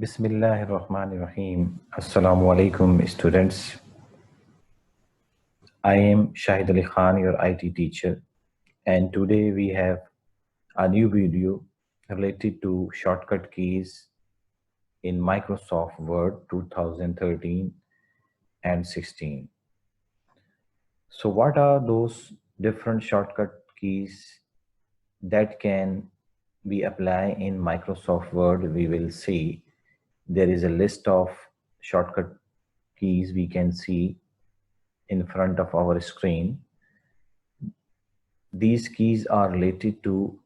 Bismillahirrahmanirrahim. Assalamu alaikum, students. I am Shahid Ali Khan, your IT teacher, and today we have a new video related to shortcut keys in Microsoft Word 2013 and 16. So, what are those different shortcut keys that can be applied in Microsoft Word? We will see there is a list of shortcut keys we can see in front of our screen. These keys are related to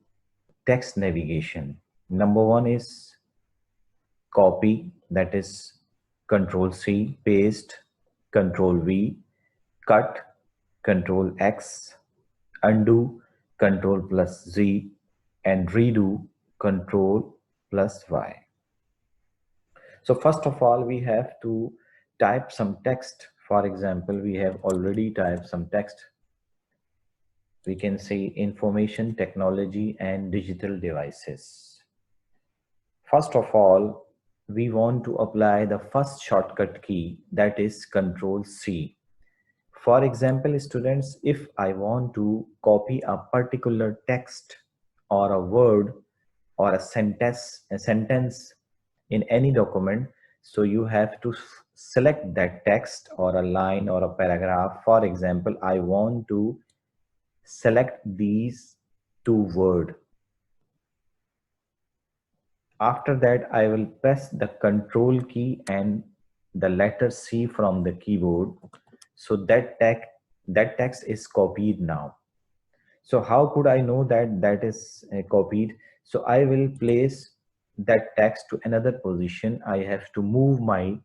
text navigation. Number one is copy, that is Control C, paste, Control V, cut, Control X, undo, Control plus Z, and redo, Control plus Y. So first of all, we have to type some text. For example, we have already typed some text. We can say information technology and digital devices. First of all, we want to apply the first shortcut key, that is Control C. For example, students, if I want to copy a particular text or a word or a sentence in any document, so you have to select that text or a line or a paragraph. For example, I want to select these two words. After that, I will press the Control key and the letter C from the keyboard. So that text is copied now. So how could I know that that is copied? So I will place that text to another position. I have to move my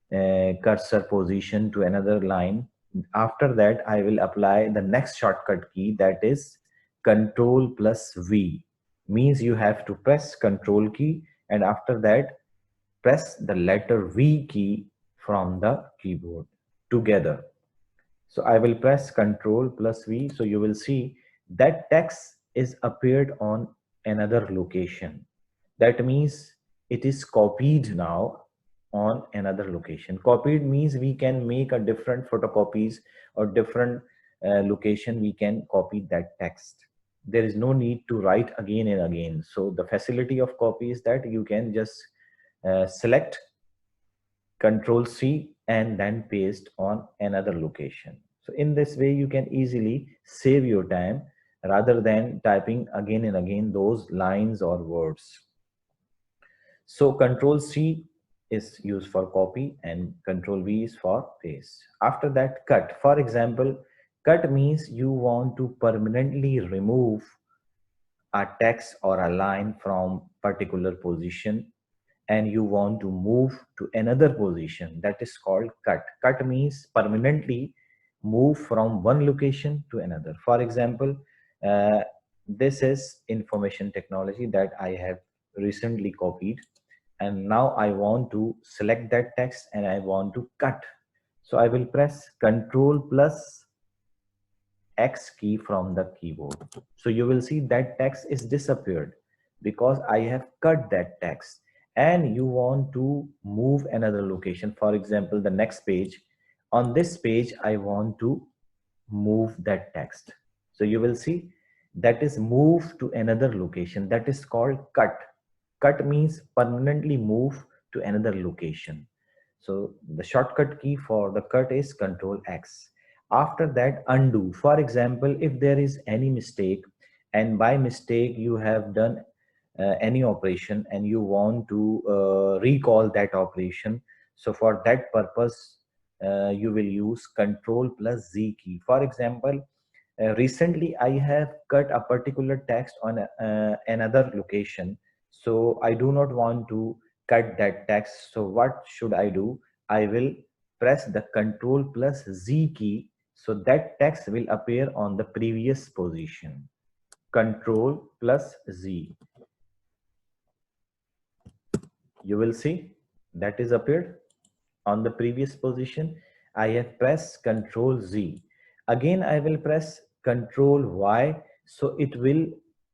cursor position to another line. After that, I will apply the next shortcut key, that is Control plus V. Means you have to press Control key and after that press the letter V key from the keyboard together. So I will press Control plus V. So you will see that text is appeared on another location. That means it is copied now on another location. Copied means we can make a different photocopies or different location. We can copy that text. There is no need to write again and again. So the facility of copy is that you can just select Control C and then paste on another location. So in this way, you can easily save your time rather than typing again and again those lines or words. So Control C is used for copy and Control V is for paste. After that, cut. For example, cut means you want to permanently remove a text or a line from particular position and you want to move to another position. That is called cut. Cut means permanently move from one location to another. For example, this is information technology that I have recently copied and now I want to select that text and I want to cut. So I will press Control plus X key from the keyboard. So you will see that text is disappeared because I have cut that text and you want to move another location. For example, the next page. On this page, I want to move that text. So you will see that is move to another location. That is called cut. Cut means permanently move to another location. So the shortcut key for the cut is Control X. After that, undo. For example, if there is any mistake and by mistake you have done any operation and you want to recall that operation, so for that purpose you will use Control plus Z key. For example, recently I have cut a particular text on another location, so I do not want to cut that text. So what should I do? I will press the Control plus Z key, so that text will appear on the previous position. Control plus Z. You will see that is appeared on the previous position. I have pressed Control Z. Again, I will press Control Y, so it will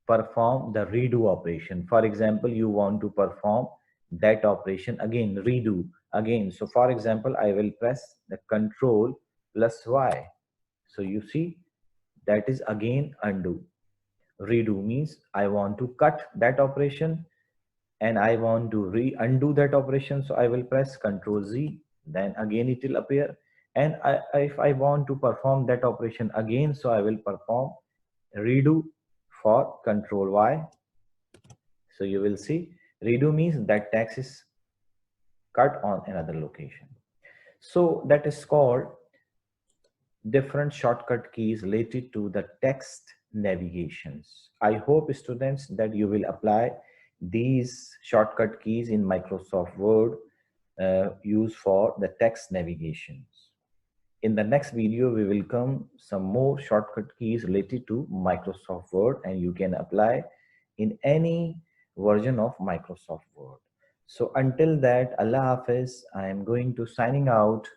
perform the redo operation. For example, you want to perform that operation again, redo again. So for example, I will press the control plus Y. So you see, that is again undo. Redo means I want to cut that operation and I want to undo that operation. So I will press Ctrl Z, then again it will appear. And if I want to perform that operation again, so I will perform redo for Ctrl Y. So you will see redo means that text is cut on another location. So that is called different shortcut keys related to the text navigations. I hope students that you will apply these shortcut keys in Microsoft Word used for the text navigations. In the next video, we will come some more shortcut keys related to Microsoft Word and you can apply in any version of Microsoft Word. So until that, Allah Hafiz, I am going to signing out.